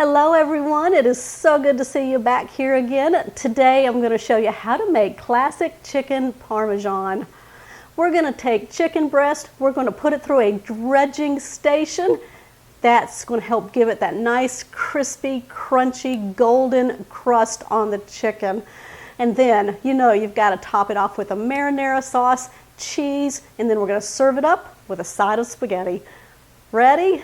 Hello everyone, it is so good to see you back here again. Today I'm going to show you how to make classic chicken Parmesan. We're going to take chicken breast, we're going to put it through a dredging station. That's going to help give it that nice, crispy, crunchy, golden crust on the chicken. And then, you know, you've got to top it off with a marinara sauce, cheese, and then we're going to serve it up with a side of spaghetti. Ready?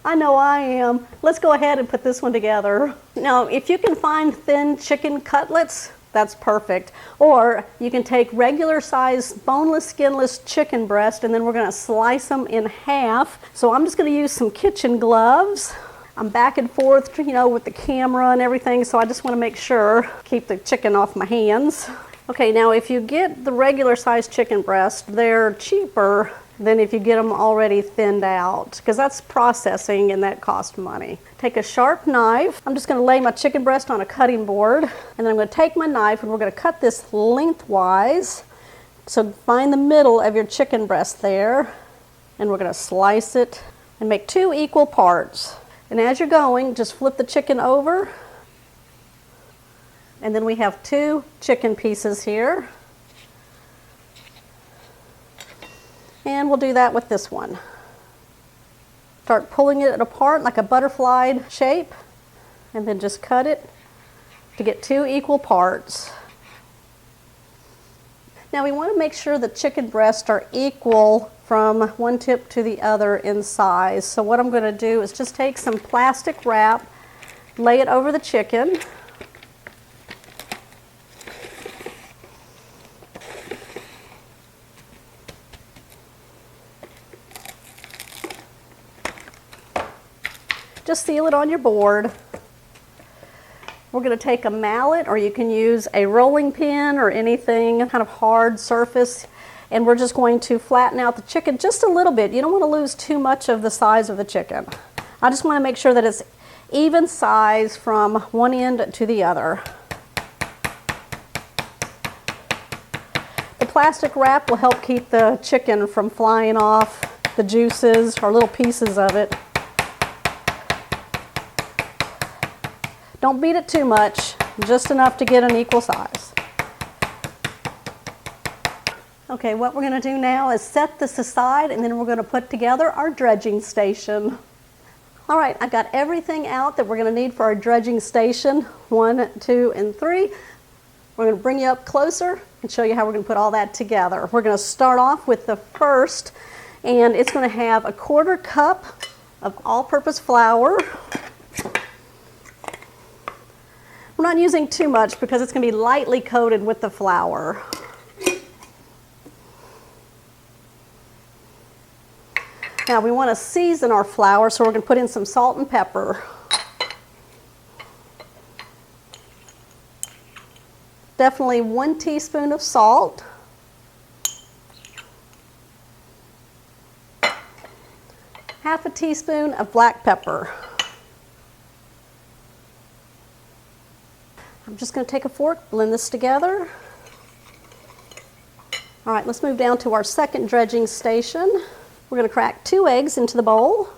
I know I am. Let's go ahead and put this one together. Now, if you can find thin chicken cutlets, that's perfect. Or you can take regular size boneless, skinless chicken breast, and then we're going to slice them in half. So I'm just going to use some kitchen gloves. I'm back and forth, you know, with the camera and everything, so I just want to make sure, keep the chicken off my hands. Okay, now if you get the regular size chicken breast, they're cheaper than if you get them already thinned out, because that's processing and that costs money. Take a sharp knife. I'm just going to lay my chicken breast on a cutting board, and then I'm going to take my knife and we're going to cut this lengthwise. So find the middle of your chicken breast there, and we're going to slice it and make 2 equal parts. And as you're going, just flip the chicken over, and then we have 2 chicken pieces here. And we'll do that with this one. Start pulling it apart like a butterfly shape, and then just cut it to get 2 equal parts. Now we want to make sure the chicken breasts are equal from one tip to the other in size. So what I'm going to do is just take some plastic wrap, lay it over the chicken. Just seal it on your board. We're going to take a mallet, or you can use a rolling pin or anything, kind of hard surface, and we're just going to flatten out the chicken just a little bit. You don't want to lose too much of the size of the chicken. I just want to make sure that it's even size from one end to the other. The plastic wrap will help keep the chicken from flying off, the juices or little pieces of it. Don't beat it too much, just enough to get an equal size. Okay, what we're going to do now is set this aside, and then we're going to put together our dredging station. All right, I've got everything out that we're going to need for our dredging station. 1, 2, and 3. We're going to bring you up closer and show you how we're going to put all that together. We're going to start off with the first, and it's going to have 1/4 cup of all-purpose flour. We're not using too much because it's going to be lightly coated with the flour. Now we want to season our flour, so we're going to put in some salt and pepper. Definitely 1 teaspoon of salt. Half a teaspoon of black pepper. I'm just going to take a fork, blend this together. All right, let's move down to our second dredging station. We're going to crack 2 eggs into the bowl.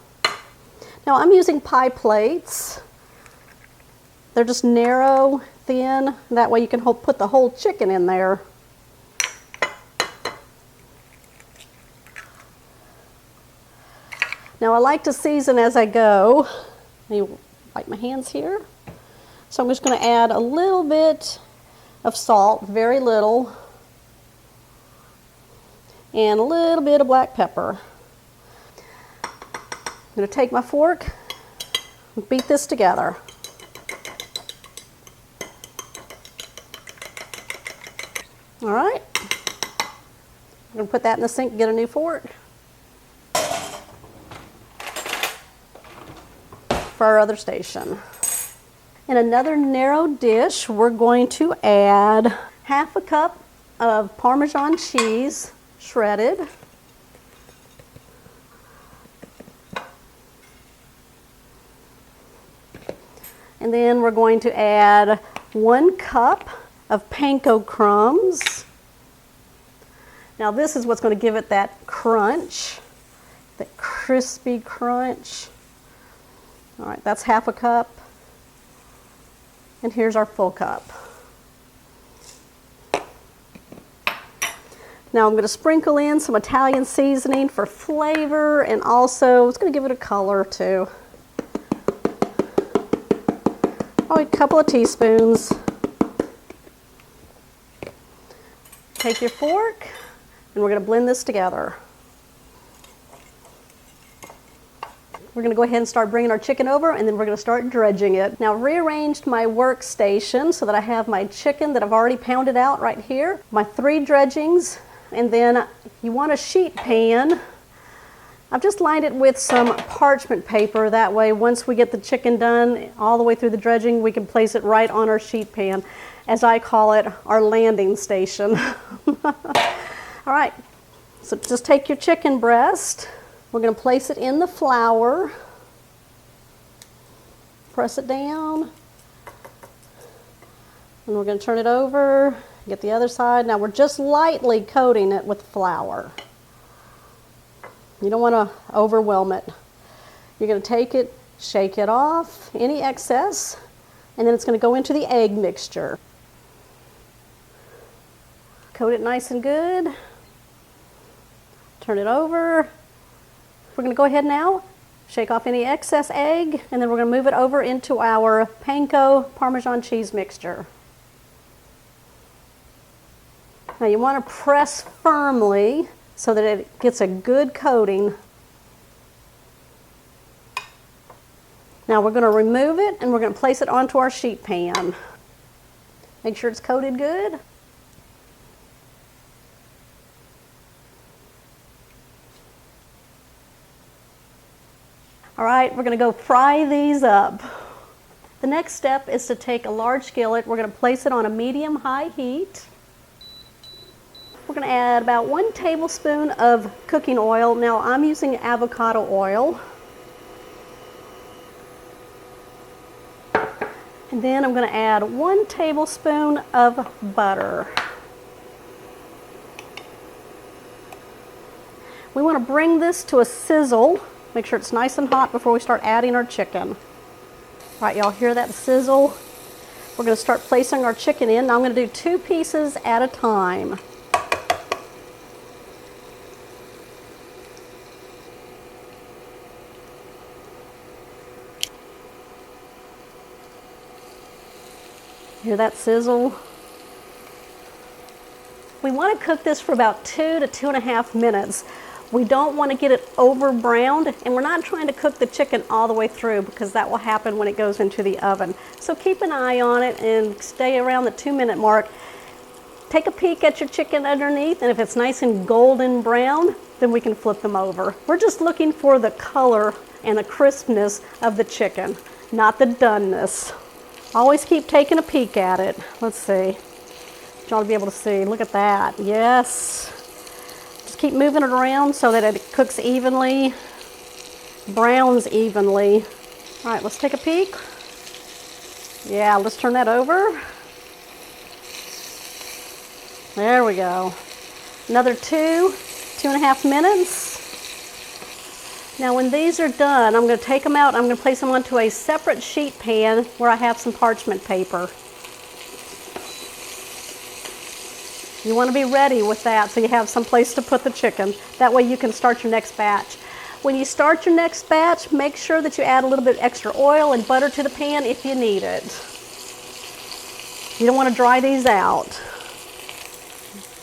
Now I'm using pie plates. They're just narrow, thin. That way you can put the whole chicken in there. Now I like to season as I go. Let me wipe my hands here. So I'm just going to add a little bit of salt, very little, and a little bit of black pepper. I'm going to take my fork and beat this together. All right. I'm going to put that in the sink and get a new fork. For our other station. In another narrow dish, we're going to add 1/2 cup of Parmesan cheese, shredded. And then we're going to add 1 cup of panko crumbs. Now this is what's going to give it that crunch, that crispy crunch. All right, that's half a cup. And here's our full cup. Now I'm going to sprinkle in some Italian seasoning for flavor, and also it's going to give it a color too. Probably a couple of teaspoons. Take your fork, and we're going to blend this together. We're going to go ahead and start bringing our chicken over, and then we're going to start dredging it. Now, I've rearranged my workstation so that I have my chicken that I've already pounded out right here, my 3 dredgings, and then you want a sheet pan. I've just lined it with some parchment paper. That way, once we get the chicken done all the way through the dredging, we can place it right on our sheet pan, as I call it, our landing station. All right, so just take your chicken breast. We're going to place it in the flour, press it down, and we're going to turn it over, get the other side. Now we're just lightly coating it with flour. You don't want to overwhelm it. You're going to take it, shake it off, any excess, and then it's going to go into the egg mixture. Coat it nice and good. Turn it over. We're going to go ahead now, shake off any excess egg, and then we're going to move it over into our panko Parmesan cheese mixture. Now you want to press firmly so that it gets a good coating. Now we're going to remove it, and we're going to place it onto our sheet pan. Make sure it's coated good. All right, we're going to go fry these up. The next step is to take a large skillet. We're going to place it on a medium-high heat. We're going to add about 1 tablespoon of cooking oil. Now I'm using avocado oil. And then I'm going to add 1 tablespoon of butter. We want to bring this to a sizzle. Make sure it's nice and hot before we start adding our chicken. All right, y'all hear that sizzle? We're going to start placing our chicken in. Now I'm going to do 2 pieces at a time. Hear that sizzle? We want to cook this for about 2 to 2.5 minutes. We don't want to get it over browned, and we're not trying to cook the chicken all the way through because that will happen when it goes into the oven. So keep an eye on it and stay around the 2-minute mark. Take a peek at your chicken underneath, and if it's nice and golden brown, then we can flip them over. We're just looking for the color and the crispness of the chicken, not the doneness. Always keep taking a peek at it. Let's see. You ought to be able to see. Look at that. Yes. Just keep moving it around so that it cooks evenly, browns evenly. All right, let's take a peek. Yeah, let's turn that over. There we go. Another 2.5 minutes. Now when these are done, I'm going to take them out. I'm going to place them onto a separate sheet pan where I have some parchment paper. You want to be ready with that so you have some place to put the chicken. That way you can start your next batch. When you start your next batch, make sure that you add a little bit extra oil and butter to the pan if you need it. You don't want to dry these out.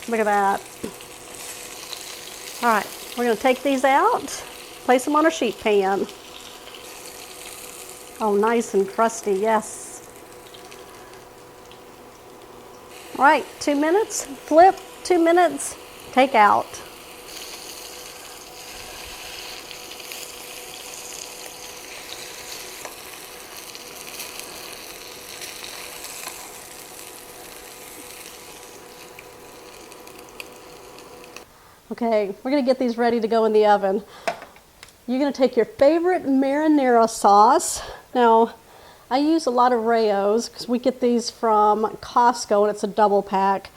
Look at that. All right, we're going to take these out, place them on a sheet pan. Oh, nice and crusty, yes. All right, 2 minutes, flip, 2 minutes, take out. Okay, we're going to get these ready to go in the oven. You're going to take your favorite marinara sauce. Now, I use a lot of Rayo's because we get these from Costco and it's a double pack.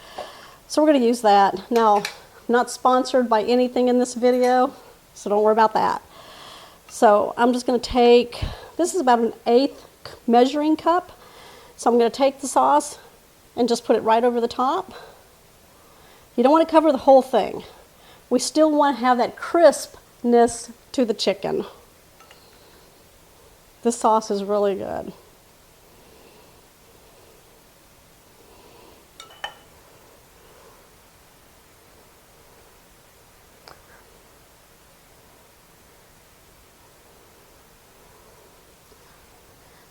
So we're going to use that. Now, I'm not sponsored by anything in this video, so don't worry about that. So I'm just going to take This is about an 1/8 measuring cup. So I'm going to take the sauce and just put it right over the top. You don't want to cover the whole thing. We still want to have that crispness to the chicken. This sauce is really good.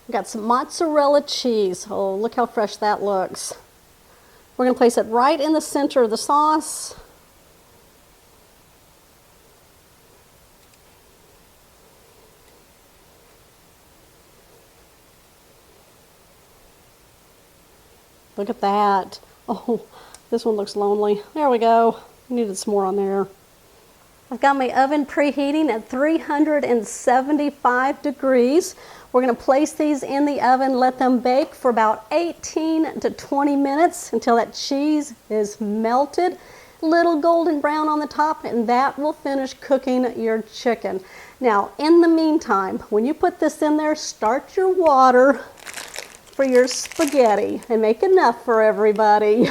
Got some mozzarella cheese. Oh, look how fresh that looks. We're going to place it right in the center of the sauce. Look at that. Oh, this one looks lonely. There we go. Needed some more on there. I've got my oven preheating at 375 degrees. We're going to place these in the oven, let them bake for about 18 to 20 minutes until that cheese is melted. Little golden brown on the top, and that will finish cooking your chicken. Now, in the meantime, when you put this in there, start your water for your spaghetti and make enough for everybody.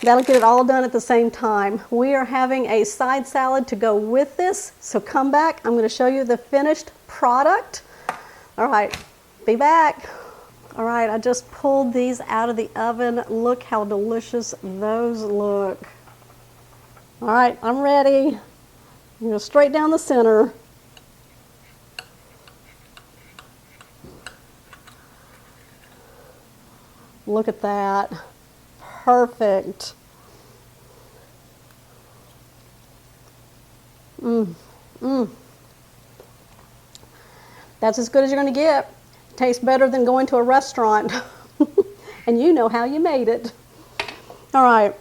That'll get it all done at the same time. We are having a side salad to go with this, so come back. I'm going to show you the finished product. All right, be back. All right, I just pulled these out of the oven. Look how delicious those look. All right, I'm ready. I'm going straight down the center. Look at that. Perfect. That's as good as you're going to get. Tastes better than going to a restaurant. And you know how you made it. All right.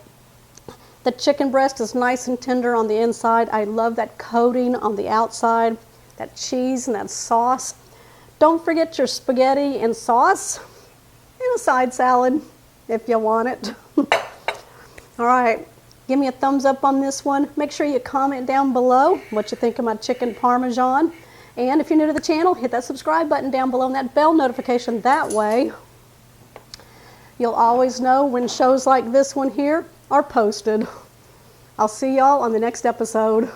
The chicken breast is nice and tender on the inside. I love that coating on the outside, that cheese and that sauce. Don't forget your spaghetti and sauce and a side salad if you want it. All right, give me a thumbs up on this one. Make sure you comment down below what you think of my chicken Parmesan. And if you're new to the channel, hit that subscribe button down below and that bell notification. That way, you'll always know when shows like this one here are posted. I'll see y'all on the next episode.